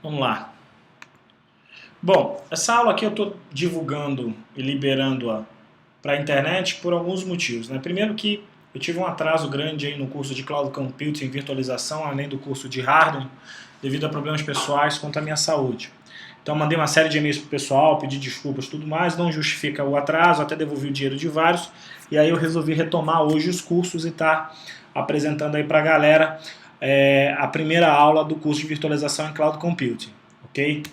Vamos lá. Bom, essa aula aqui eu estou divulgando e liberando-a para a internet por alguns motivos, né? Primeiro que eu tive um atraso grande aí no curso de Cloud Computing e Virtualização, além do curso de Hardware, devido a problemas pessoais quanto à minha saúde. Então mandei uma série de e-mails para o pessoal, pedi desculpas e tudo mais, não justifica o atraso, até devolvi o dinheiro de vários, e aí eu resolvi retomar hoje os cursos e estar apresentando aí para a galera a primeira aula do curso de Virtualização em Cloud Computing, ok?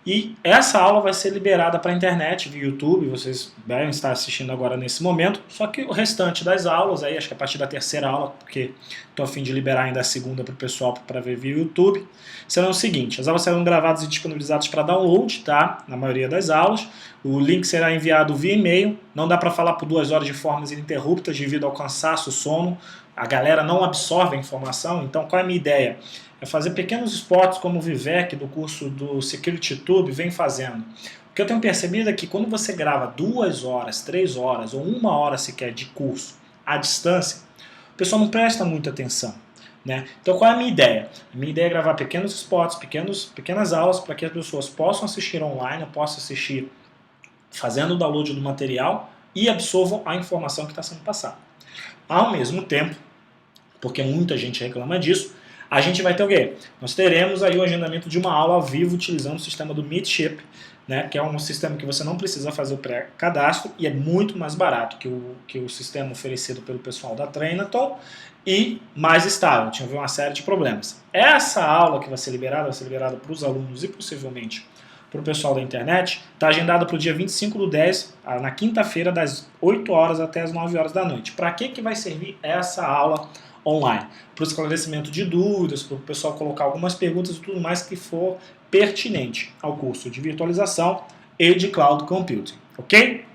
E essa aula vai ser liberada para a internet, via YouTube, vocês devem estar assistindo agora nesse momento, só que o restante das aulas, aí acho que a partir da terceira aula, porque estou a fim de liberar ainda a segunda para o pessoal para ver via YouTube, serão o seguinte: as aulas serão gravadas e disponibilizadas para download, tá? Na maioria das aulas, o link será enviado via e-mail, não dá para falar por 2 horas de formas ininterruptas devido ao cansaço, sono, a galera não absorve a informação, então qual é a minha ideia? É fazer pequenos spots como o Vivek do curso do Security Tube vem fazendo. O que eu tenho percebido é que quando você grava 2 horas, 3 horas ou 1 hora sequer de curso à distância, o pessoal não presta muita atenção, né? Então qual é a minha ideia? A minha ideia é gravar pequenos spots, pequenas aulas para que as pessoas possam assistir online, possam assistir fazendo o download do material e absorvam a informação que está sendo passada. Ao mesmo tempo, porque muita gente reclama disso, a gente vai ter o quê? Nós teremos aí o agendamento de uma aula ao vivo utilizando o sistema do Meetship, né, que é um sistema que você não precisa fazer o pré-cadastro e é muito mais barato que o sistema oferecido pelo pessoal da Trainaton e mais estável, tinha uma série de problemas. Essa aula que vai ser liberada para os alunos e possivelmente para o pessoal da internet, está agendada para o dia 25/10, na quinta-feira, das 8 horas até as 9 horas da noite. Para que vai servir essa aula online? Para o esclarecimento de dúvidas, para o pessoal colocar algumas perguntas e tudo mais que for pertinente ao curso de virtualização e de cloud computing, ok?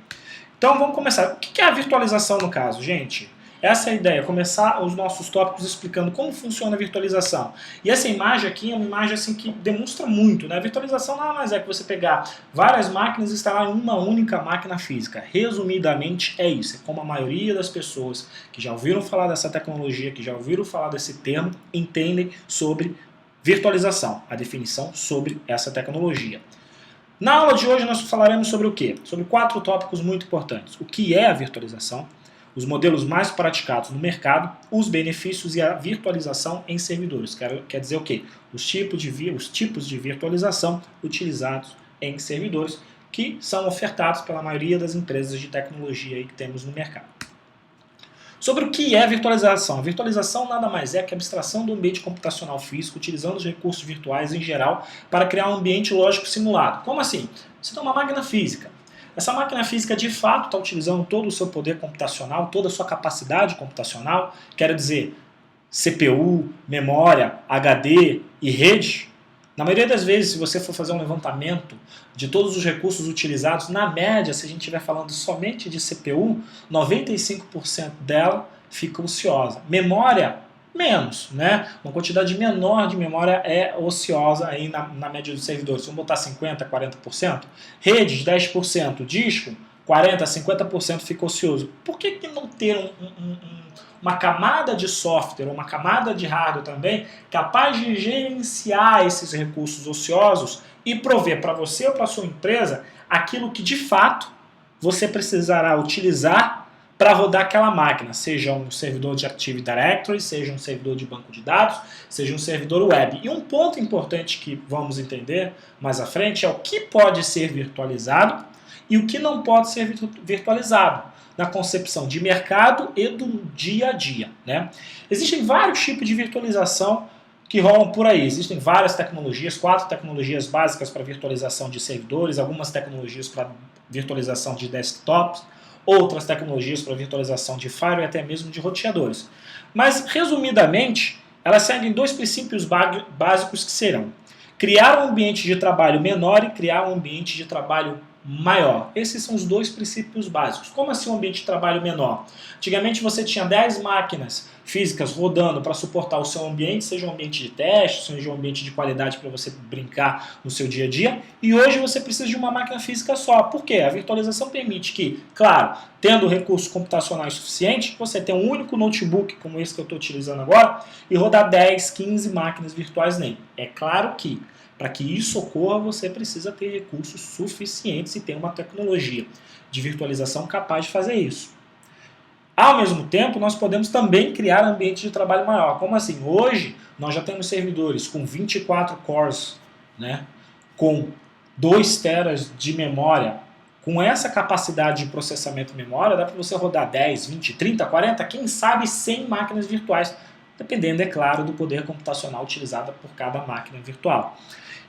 Então vamos começar. O que é a virtualização no caso, gente? Essa é a ideia, começar os nossos tópicos explicando como funciona a virtualização. E essa imagem aqui é uma imagem assim, que demonstra muito, né? A virtualização nada mais é que você pegar várias máquinas e instalar em uma única máquina física. Resumidamente é isso, é como a maioria das pessoas que já ouviram falar dessa tecnologia, que já ouviram falar desse termo, entendem sobre virtualização, a definição sobre essa tecnologia. Na aula de hoje nós falaremos sobre o quê? Sobre 4 tópicos muito importantes. O que é a virtualização, os modelos mais praticados no mercado, os benefícios e a virtualização em servidores. Quer dizer o quê? Os tipos de virtualização utilizados em servidores que são ofertados pela maioria das empresas de tecnologia que temos no mercado. Sobre o que é virtualização. A virtualização nada mais é que a abstração do ambiente computacional físico utilizando os recursos virtuais em geral para criar um ambiente lógico simulado. Como assim? Você tem uma máquina física. Essa máquina física de fato está utilizando todo o seu poder computacional, toda a sua capacidade computacional, quero dizer, CPU, memória, HD e rede. Na maioria das vezes, se você for fazer um levantamento de todos os recursos utilizados, na média, se a gente estiver falando somente de CPU, 95% dela fica ociosa. Memória, menos, né? Uma quantidade menor de memória é ociosa aí na média dos servidores. Vamos botar 50%, 40%. Redes, 10%. Disco, 40%, 50% fica ocioso. Por que não ter uma camada de software, uma camada de hardware também, capaz de gerenciar esses recursos ociosos e prover para você ou para a sua empresa aquilo que de fato você precisará utilizar para rodar aquela máquina, seja um servidor de Active Directory, seja um servidor de banco de dados, seja um servidor web. E um ponto importante que vamos entender mais à frente é o que pode ser virtualizado e o que não pode ser virtualizado na concepção de mercado e do dia a dia, né? Existem vários tipos de virtualização que rolam por aí. Existem várias tecnologias, 4 tecnologias básicas para virtualização de servidores, algumas tecnologias para virtualização de desktops, outras tecnologias para virtualização de firewall e até mesmo de roteadores. Mas, resumidamente, elas seguem 2 princípios básicos que serão criar um ambiente de trabalho menor e criar um ambiente de trabalho maior. Esses são os 2 princípios básicos. Como assim um ambiente de trabalho menor? Antigamente você tinha 10 máquinas físicas rodando para suportar o seu ambiente, seja um ambiente de teste, seja um ambiente de qualidade para você brincar no seu dia a dia, e hoje você precisa de uma máquina física só. Por quê? A virtualização permite que, claro, tendo recursos computacionais suficientes, você tenha um único notebook, como esse que eu estou utilizando agora, e rodar 10, 15 máquinas virtuais nele. É claro que, para que isso ocorra, você precisa ter recursos suficientes e ter uma tecnologia de virtualização capaz de fazer isso. Ao mesmo tempo, nós podemos também criar ambiente de trabalho maior. Como assim? Hoje, nós já temos servidores com 24 cores, né? Com 2 teras de memória. Com essa capacidade de processamento de memória, dá para você rodar 10, 20, 30, 40, quem sabe 100 máquinas virtuais, dependendo, é claro, do poder computacional utilizado por cada máquina virtual.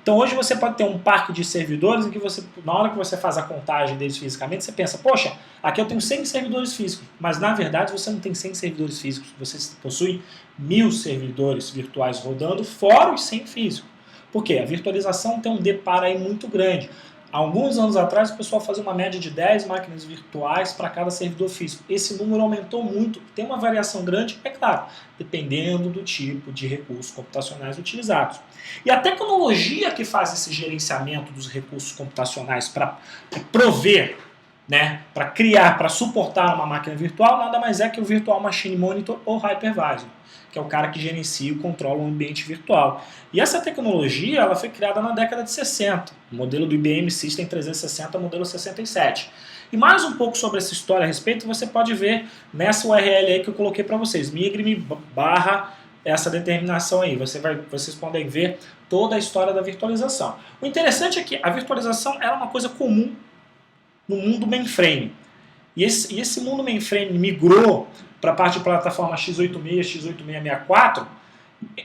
Então hoje você pode ter um parque de servidores em que você, na hora que você faz a contagem deles fisicamente, você pensa, poxa, aqui eu tenho 100 servidores físicos, mas na verdade você não tem 100 servidores físicos, você possui 1000 servidores virtuais rodando, fora os 100 físicos. Por quê? A virtualização tem um deparo aí muito grande. Há alguns anos atrás o pessoal fazia uma média de 10 máquinas virtuais para cada servidor físico. Esse número aumentou muito, tem uma variação grande, é claro, dependendo do tipo de recursos computacionais utilizados. E a tecnologia que faz esse gerenciamento dos recursos computacionais para prover, né, para criar, para suportar uma máquina virtual, nada mais é que o Virtual Machine Monitor ou Hypervisor, que é o cara que gerencia e controla o ambiente virtual. E essa tecnologia ela foi criada na década de 60, o modelo do IBM System 360, modelo 67. E mais um pouco sobre essa história a respeito, você pode ver nessa URL aí que eu coloquei para vocês, migre-me barra essa determinação aí. Vocês podem ver toda a história da virtualização. O interessante é que a virtualização era uma coisa comum no mundo mainframe. E esse mundo mainframe migrou para a parte de plataforma x86, x8664,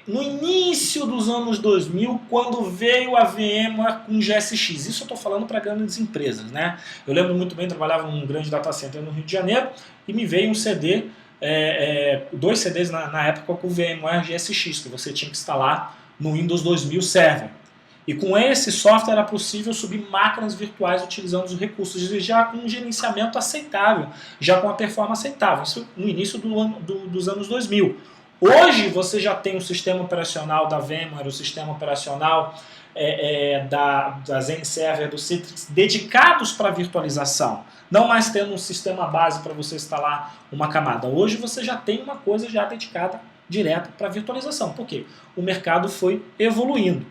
no início dos anos 2000, quando veio a VMware com GSX. Isso eu estou falando para grandes empresas, né? Eu lembro muito bem, trabalhava num grande data center no Rio de Janeiro e me veio um CD, 2 CDs na época com o VMware GSX, que você tinha que instalar no Windows 2000 Server. E com esse software era possível subir máquinas virtuais utilizando os recursos, já com um gerenciamento aceitável, já com a performance aceitável. Isso no início dos anos 2000. Hoje você já tem o sistema operacional da VMware, o sistema operacional da Zen Server, do Citrix, dedicados para virtualização. Não mais tendo um sistema base para você instalar uma camada. Hoje você já tem uma coisa já dedicada direta para virtualização. Por quê? O mercado foi evoluindo.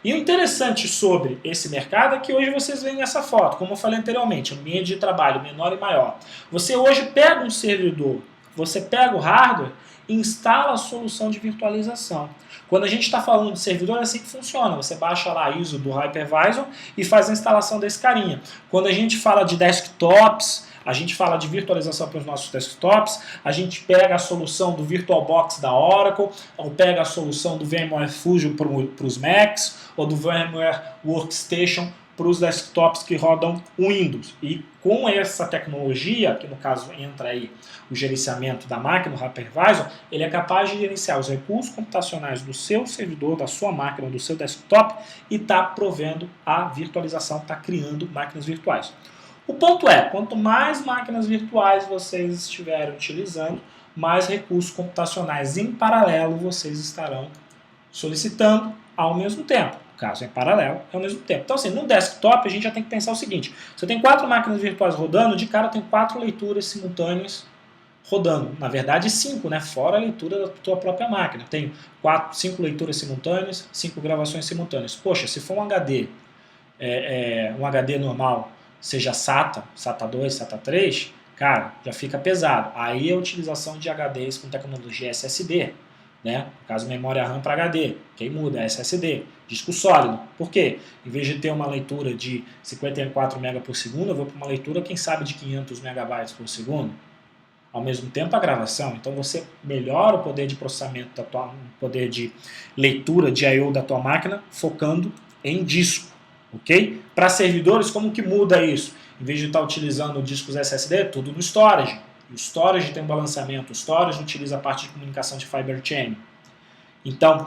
E o interessante sobre esse mercado é que hoje vocês veem essa foto, como eu falei anteriormente, ambiente de trabalho menor e maior. Você hoje pega um servidor, você pega o hardware e instala a solução de virtualização. Quando a gente está falando de servidor, é assim que funciona. Você baixa lá a ISO do Hypervisor e faz a instalação desse carinha. Quando a gente fala de desktops, a gente fala de virtualização para os nossos desktops, a gente pega a solução do VirtualBox da Oracle, ou pega a solução do VMware Fusion para os Macs, ou do VMware Workstation para os desktops que rodam Windows. E com essa tecnologia, que no caso entra aí o gerenciamento da máquina, o Hypervisor, ele é capaz de gerenciar os recursos computacionais do seu servidor, da sua máquina, do seu desktop, e está provendo a virtualização, está criando máquinas virtuais. O ponto é, quanto mais máquinas virtuais vocês estiverem utilizando, mais recursos computacionais em paralelo vocês estarão solicitando ao mesmo tempo. No caso, é paralelo, é ao mesmo tempo. Então, assim, no desktop a gente já tem que pensar o seguinte, se eu tenho 4 máquinas virtuais rodando, de cara eu tenho 4 leituras simultâneas rodando. Na verdade, 5, né? Fora a leitura da tua própria máquina. Eu tenho 5 leituras simultâneas, 5 gravações simultâneas. Poxa, se for um HD, um HD normal, seja SATA, SATA 2, SATA 3, cara, já fica pesado. Aí a utilização de HDs com tecnologia SSD, né? No caso, memória RAM para HD, quem muda é SSD, disco sólido. Por quê? Em vez de ter uma leitura de 54 MB por segundo, eu vou para uma leitura, quem sabe, de 500 MB por segundo. Ao mesmo tempo, a gravação. Então, você melhora o poder de processamento, o poder de leitura de I/O da tua máquina, focando em disco. Ok? Para servidores, como que muda isso? Em vez de estar utilizando discos SSD, tudo no storage. O storage tem um balanceamento, o storage utiliza a parte de comunicação de Fiber Chain. Então,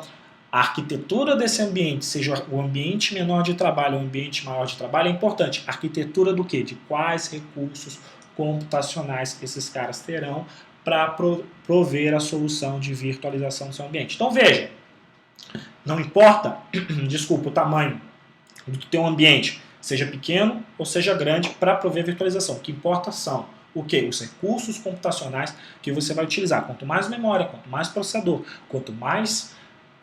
a arquitetura desse ambiente, seja o ambiente menor de trabalho ou o ambiente maior de trabalho, é importante. A arquitetura do quê? De quais recursos computacionais que esses caras terão para prover a solução de virtualização do seu ambiente. Então veja, não importa, desculpa, o tamanho do teu ambiente, seja pequeno ou seja grande, para prover virtualização. O que importa são o quê? Os recursos computacionais que você vai utilizar. Quanto mais memória, quanto mais processador, quanto mais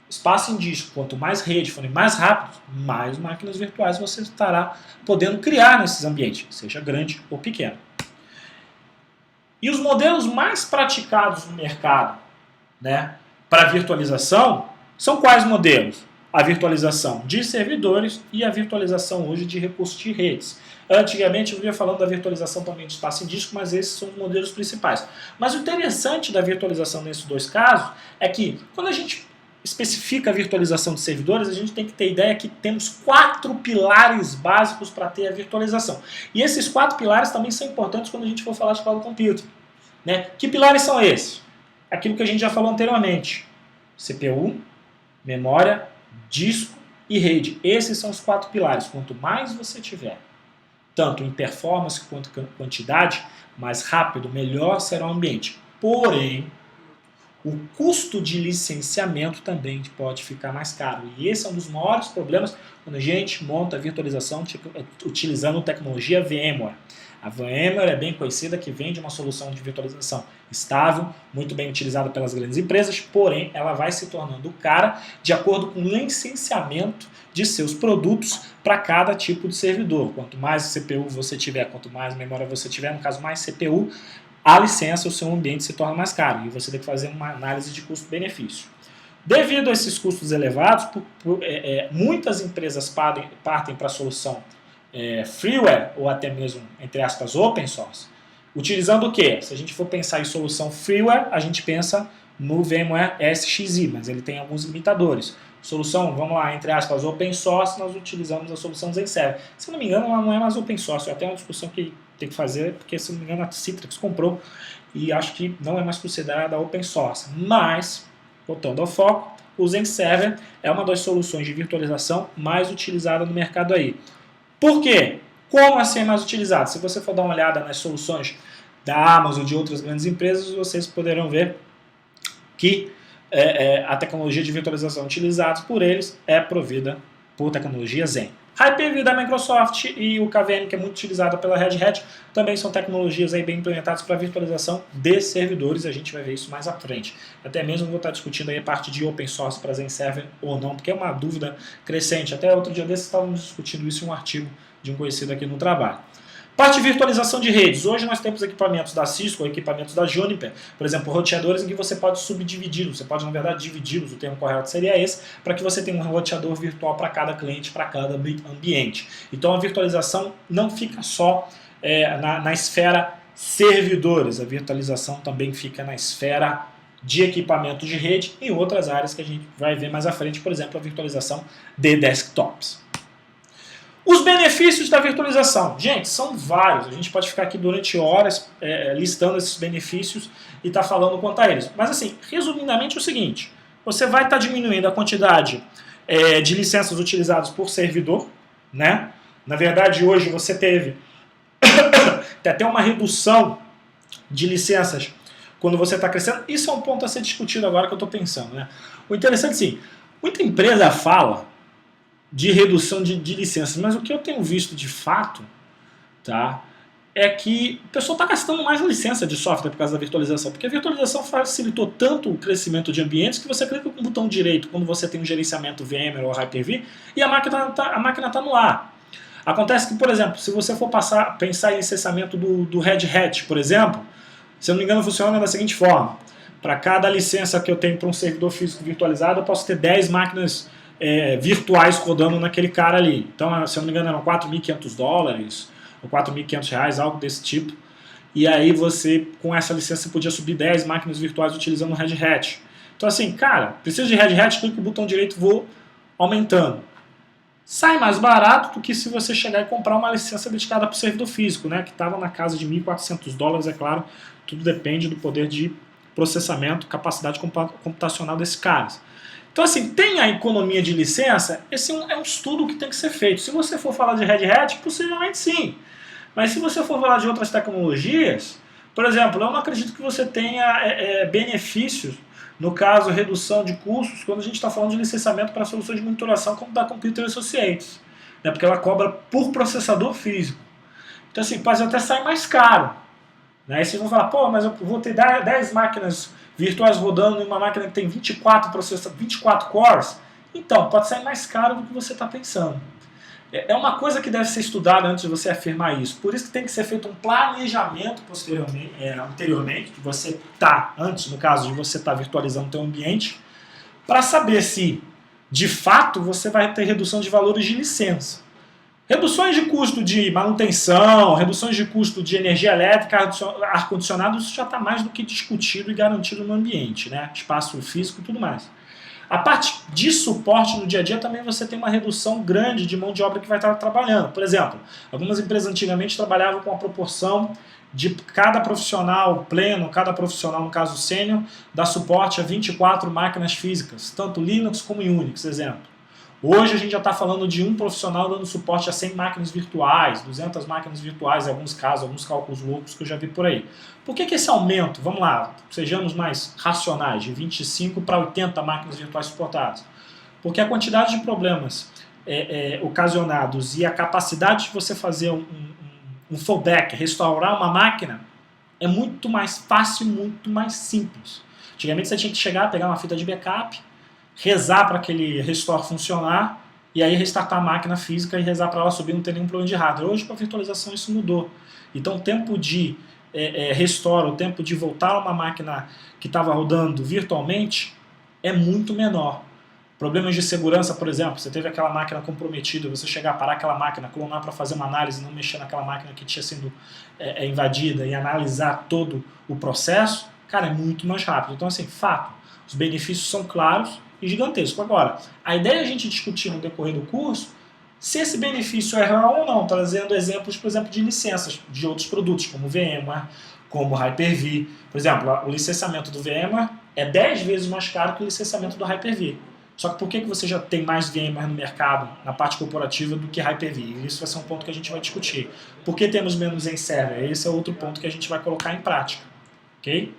espaço em disco, quanto mais rede forem mais rápidos, mais máquinas virtuais você estará podendo criar nesses ambientes, seja grande ou pequeno. E os modelos mais praticados no mercado, né, para virtualização são quais modelos? A virtualização de servidores e a virtualização hoje de recursos de redes. Antigamente eu vinha falando da virtualização também de espaço em disco, mas esses são os modelos principais. Mas o interessante da virtualização nesses dois casos é que quando a gente especifica a virtualização de servidores, a gente tem que ter ideia que temos 4 pilares básicos para ter a virtualização. E esses 4 pilares também são importantes quando a gente for falar de cloud computing, né? Que pilares são esses? Aquilo que a gente já falou anteriormente. CPU, memória, disco e rede. Esses são os 4 pilares. Quanto mais você tiver, tanto em performance quanto quantidade, mais rápido, melhor será o ambiente. Porém, o custo de licenciamento também pode ficar mais caro. E esse é um dos maiores problemas quando a gente monta a virtualização utilizando tecnologia VMware. A VMware é bem conhecida que vende uma solução de virtualização estável, muito bem utilizada pelas grandes empresas, porém ela vai se tornando cara de acordo com o licenciamento de seus produtos para cada tipo de servidor. Quanto mais CPU você tiver, quanto mais memória você tiver, no caso mais CPU, a licença, o seu ambiente se torna mais caro e você tem que fazer uma análise de custo-benefício. Devido a esses custos elevados, muitas empresas partem para a solução freeware ou até mesmo, entre aspas, open source, utilizando o quê? Se a gente for pensar em solução freeware, a gente pensa no VMware SXI, mas ele tem alguns limitadores. Solução, vamos lá, entre aspas, open source, nós utilizamos a solução ZenServer. Se não me engano, ela não é mais open source, até uma discussão que tem que fazer, porque se não me engano a Citrix comprou e acho que não é mais considerada open source. Mas, voltando ao foco, o ZenServer é uma das soluções de virtualização mais utilizada no mercado aí. Por quê? Como assim é mais utilizado? Se você for dar uma olhada nas soluções da Amazon ou de outras grandes empresas, vocês poderão ver que a tecnologia de virtualização utilizada por eles é provida por tecnologia Zen. Hyper-V da Microsoft e o KVM, que é muito utilizado pela Red Hat, também são tecnologias aí bem implementadas para virtualização de servidores, a gente vai ver isso mais à frente. Até mesmo vou estar discutindo aí a parte de open source para ZenServer ou não, porque é uma dúvida crescente. Até outro dia desses estávamos discutindo isso em um artigo de um conhecido aqui no trabalho. Parte de virtualização de redes. Hoje nós temos equipamentos da Cisco, equipamentos da Juniper, por exemplo, roteadores em que você pode subdividi-los, você pode, na verdade, dividi-los, o termo correto seria esse, para que você tenha um roteador virtual para cada cliente, para cada ambiente. Então a virtualização não fica só na esfera servidores, a virtualização também fica na esfera de equipamentos de rede em outras áreas que a gente vai ver mais à frente, por exemplo, a virtualização de desktops. Os benefícios da virtualização. Gente, são vários. A gente pode ficar aqui durante horas listando esses benefícios e estar falando quanto a eles. Mas assim, resumidamente é o seguinte. Você vai estar diminuindo a quantidade de licenças utilizadas por servidor, né? Na verdade, hoje você teve até uma redução de licenças quando você está crescendo. Isso é um ponto a ser discutido agora que eu estou pensando, né? O interessante, sim, muita empresa fala de redução de licenças, mas o que eu tenho visto de fato, tá, é que o pessoal está gastando mais licença de software por causa da virtualização, porque a virtualização facilitou tanto o crescimento de ambientes que você clica com o botão direito quando você tem um gerenciamento VMware ou Hyper-V e a máquina está no ar. Acontece que, por exemplo, se você for pensar em licenciamento do Red Hat, por exemplo, se eu não me engano funciona da seguinte forma: para cada licença que eu tenho para um servidor físico virtualizado, eu posso ter 10 máquinas virtuais rodando naquele cara ali. Então, se eu não me engano, eram $4.500 ou R$4.500, algo desse tipo. E aí você, com essa licença, podia subir 10 máquinas virtuais utilizando o Red Hat. Então assim, cara, preciso de Red Hat, clico no botão direito e vou aumentando. Sai mais barato do que se você chegar e comprar uma licença dedicada para o servidor físico, né, que estava na casa de $1.400, é claro. Tudo depende do poder de processamento, capacidade computacional desses caras. Então assim, tem a economia de licença, esse é um estudo que tem que ser feito. Se você for falar de Red Hat, possivelmente sim. Mas se você for falar de outras tecnologias, Por exemplo, eu não acredito que você tenha benefícios, no caso, redução de custos, quando a gente está falando de licenciamento para soluções de monitoração como da Computer Associates, né? Porque ela cobra por processador físico. Então, assim, pode até sair mais caro. Né? Aí vocês vão falar, pô, mas eu vou ter 10 máquinas virtuais rodando em uma máquina que tem 24 cores. Então, pode sair mais caro do que você está pensando. É uma coisa que deve ser estudada antes de você afirmar isso. Por isso que tem que ser feito um planejamento anteriormente, que você antes, no caso de você estar virtualizando o seu ambiente, para saber se, de fato, você vai ter redução de valores de licença. Reduções de custo de manutenção, reduções de custo de energia elétrica, ar-condicionado, isso já está mais do que discutido e garantido no ambiente, né? Espaço físico e tudo mais. A parte de suporte no dia a dia também você tem uma redução grande de mão de obra que vai estar trabalhando. Por exemplo, algumas empresas antigamente trabalhavam com a proporção de cada profissional pleno, cada profissional, no caso sênior, dar suporte a 24 máquinas físicas, tanto Linux como Unix, exemplo. Hoje a gente já está falando de um profissional dando suporte a 100 máquinas virtuais, 200 máquinas virtuais, em alguns casos, alguns cálculos loucos que eu já vi por aí. Por que esse aumento, vamos lá, sejamos mais racionais, de 25 para 80 máquinas virtuais suportadas? Porque a quantidade de problemas ocasionados e a capacidade de você fazer um fallback, restaurar uma máquina, é muito mais fácil, muito mais simples. Antigamente você tinha que chegar, pegar uma fita de backup, rezar para aquele restore funcionar e aí restartar a máquina física e rezar para ela subir, não ter nenhum problema de hardware. Hoje com a virtualização isso mudou. Então o tempo de restore, o tempo de voltar a uma máquina que estava rodando virtualmente é muito menor. Problemas de segurança, por exemplo, você teve aquela máquina comprometida, você chegar a parar aquela máquina, clonar para fazer uma análise, não mexer naquela máquina que tinha sido invadida e analisar todo o processo, cara, é muito mais rápido. Então assim, fato, os benefícios são claros e gigantesco. Agora, a ideia é a gente discutir no decorrer do curso se esse benefício é real ou não, trazendo exemplos, por exemplo, de licenças de outros produtos, como VMware, como Hyper-V. Por exemplo, o licenciamento do VMware é 10 vezes mais caro que o licenciamento do Hyper-V. Só que por que você já tem mais VMware no mercado, na parte corporativa, do que Hyper-V? Isso vai ser um ponto que a gente vai discutir. Por que temos menos em server? Esse é outro ponto que a gente vai colocar em prática. Ok?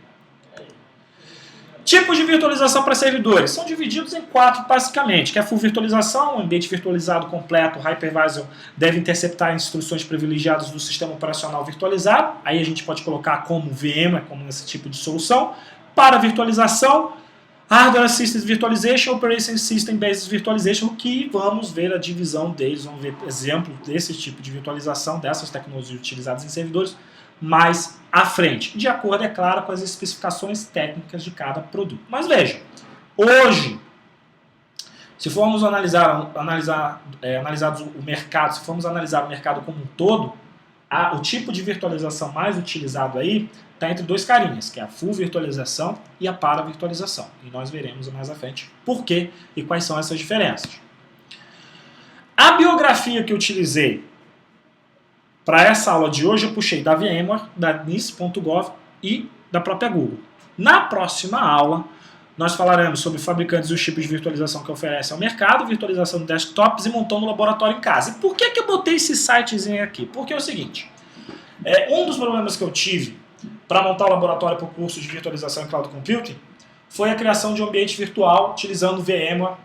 Tipos de virtualização para servidores são divididos em 4, basicamente, que é a full virtualização, um ambiente virtualizado completo, o hypervisor deve interceptar instruções privilegiadas do sistema operacional virtualizado, aí a gente pode colocar como VMware, como esse tipo de solução. Para virtualização, Hardware Assisted Virtualization, Operation System Based Virtualization, que vamos ver a divisão deles, vamos ver exemplos desse tipo de virtualização, dessas tecnologias utilizadas em servidores, mais à frente, de acordo, é claro, com as especificações técnicas de cada produto. Mas veja, hoje, se formos analisar o mercado, se formos analisar o mercado como um todo, o tipo de virtualização mais utilizado aí está entre dois carinhas, que é a full virtualização e a para-virtualização. E nós veremos mais à frente por quê e quais são essas diferenças. A biografia que eu utilizei para essa aula de hoje eu puxei da VMware, da NIST.gov e da própria Google. Na próxima aula, nós falaremos sobre fabricantes e os tipos de virtualização que oferecem ao mercado, virtualização de desktops e montando um laboratório em casa. E por que eu botei esse sitezinho aqui? Porque é o seguinte, um dos problemas que eu tive para montar o laboratório para o curso de virtualização em Cloud Computing foi a criação de um ambiente virtual utilizando VMware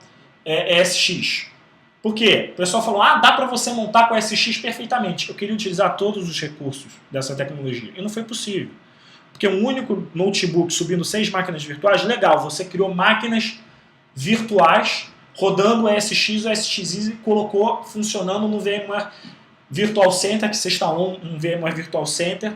ESX. Por quê? O pessoal falou, dá para você montar com a SX perfeitamente. Eu queria utilizar todos os recursos dessa tecnologia. E não foi possível. Porque um único notebook subindo 6 máquinas virtuais, legal, você criou máquinas virtuais rodando o ESX ou SXI e colocou funcionando no VMware Virtual Center, que você instalou um VMware Virtual Center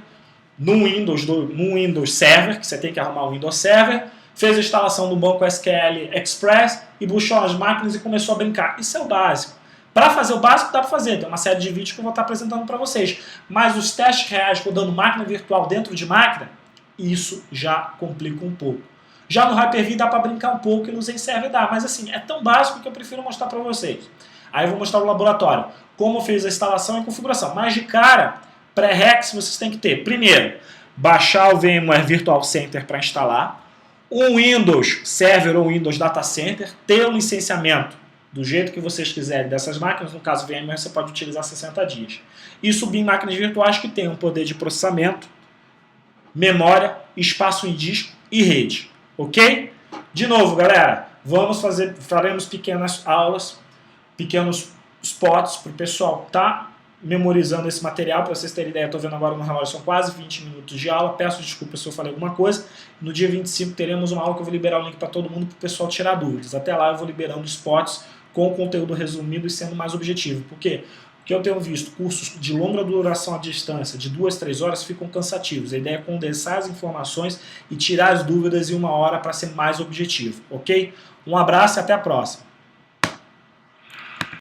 no Windows Server, que você tem que arrumar o Windows Server, fez a instalação do banco SQL Express e puxou as máquinas e começou a brincar. Isso é o básico. Para fazer o básico dá para fazer, tem uma série de vídeos que eu vou estar apresentando para vocês. Mas os testes reais rodando máquina virtual dentro de máquina, isso já complica um pouco. Já no Hyper-V dá para brincar um pouco e no Zen Server dá, mas assim, é tão básico que eu prefiro mostrar para vocês. Aí eu vou mostrar o laboratório, como fez a instalação e configuração. Mas de cara, pré-rex vocês têm que ter, primeiro, baixar o VMware Virtual Center para instalar, um Windows Server ou Windows Data Center, ter o licenciamento do jeito que vocês quiserem dessas máquinas, no caso VMware você pode utilizar 60 dias. E subir em máquinas virtuais que tenham um poder de processamento memória, espaço em disco e rede, ok? De novo, galera, faremos pequenas aulas, pequenos spots para o pessoal tá memorizando esse material. Para vocês terem ideia, estou vendo agora no relógio, são quase 20 minutos de aula. Peço desculpa se eu falei alguma coisa. No dia 25 teremos uma aula que eu vou liberar o link para todo mundo, para o pessoal tirar dúvidas. Até lá eu vou liberando spots com conteúdo resumido e sendo mais objetivo. Por quê? Porque eu tenho visto cursos de longa duração à distância, de 2, 3 horas, ficam cansativos. A ideia é condensar as informações e tirar as dúvidas em 1 hora para ser mais objetivo, ok? Um abraço e até a próxima.